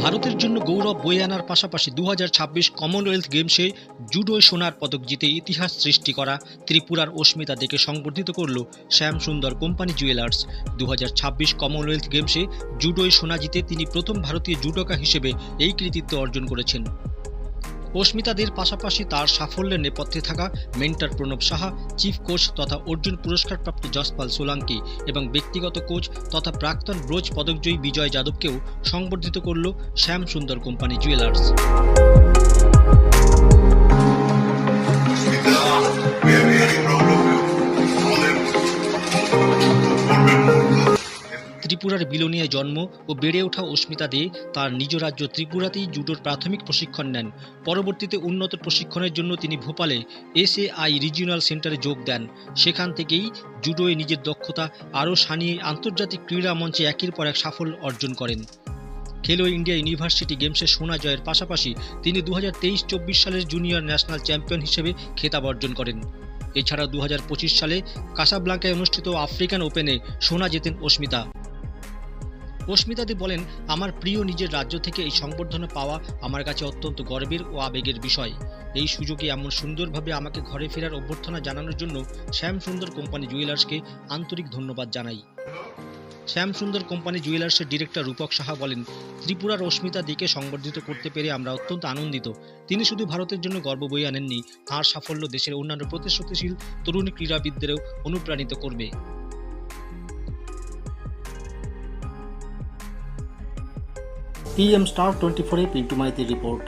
ভারতের জন্য গৌরব বয়ে আনার পাশাপাশি 2026 কমনওয়েলথ গেমসে জুডোয় সোনার পদক জিতে ইতিহাস সৃষ্টি করা ত্রিপুরার অস্মিতা দেকে সংবর্ধিত করল শ্যামসুন্দর কোম্পানি জুয়েলার্স। 2026 কমনওয়েলথ গেমসে জুডোয় সোনা জিতে তিনি প্রথম ভারতীয় জুডোকা হিসেবে এই কৃতিত্ব অর্জন করেছেন। অস্মিতাদের পাশাপাশি তার সাফল্যের নেপথ্যে থাকা mentor Pranab Saha, chief coach তথা অর্জুন পুরস্কারপ্রাপ্ত যশপাল সোলাঙ্কি এবং ব্যক্তিগত কোচ তথা প্রাক্তন ব্রোঞ্জ পদকজয়ী বিজয় যাদবকেও সংবর্ধিত করল শ্যামসুন্দর কোম্পানি জুয়েলার্স। ত্রিপুরার বিলোনিয়ায় জন্ম ও বেড়ে ওঠা অস্মিতা দে তার নিজ রাজ্য ত্রিপুরাতেই জুডোর প্রাথমিক প্রশিক্ষণ নেন। পরবর্তীতে উন্নত প্রশিক্ষণের জন্য তিনি ভোপালে SAI রিজিওনাল সেন্টারে যোগ দেন। সেখান থেকেই জুডোয় নিজের দক্ষতা আরও সানিয়ে আন্তর্জাতিক ক্রীড়া মঞ্চে একের পর এক সাফল্য অর্জন করেন। খেলো ইন্ডিয়া ইউনিভার্সিটি গেমসে সোনা জয়ের পাশাপাশি তিনি 2023-24 সালের জুনিয়র ন্যাশনাল চ্যাম্পিয়ন হিসেবে খেতাব অর্জন করেন। এছাড়া 2025 সালে কাসাব্লাঙ্কায় অনুষ্ঠিত আফ্রিকান ওপেনে সোনা জেতেন অস্মিতা। অস্মিতা দে বলেন, আমার প্রিয় নিজের রাজ্য থেকে এই সংবর্ধনা পাওয়া আমার কাছে অত্যন্ত গর্বের ও আবেগের বিষয়। এই সুযোগে এমন সুন্দরভাবে আমাকে ঘরে ফেরার অভ্যর্থনা জানানোর জন্য শ্যামসুন্দর কোম্পানি জুয়েলার্সকে আন্তরিক ধন্যবাদ জানাই। শ্যামসুন্দর কোম্পানি জুয়েলার্সের ডিরেক্টর রূপক সাহা বলেন, ত্রিপুরার অস্মিতা দেকে সংবর্ধিত করতে পেরে আমরা অত্যন্ত আনন্দিত। তিনি শুধু ভারতের জন্য গর্ব বয়ে আনেননি, তাঁর সাফল্য দেশের অন্যান্য প্রতিশ্রুতিশীল তরুণ ক্রীড়াবিদদেরও অনুপ্রাণিত করবে। PM Star 24 Pintu Maiti report.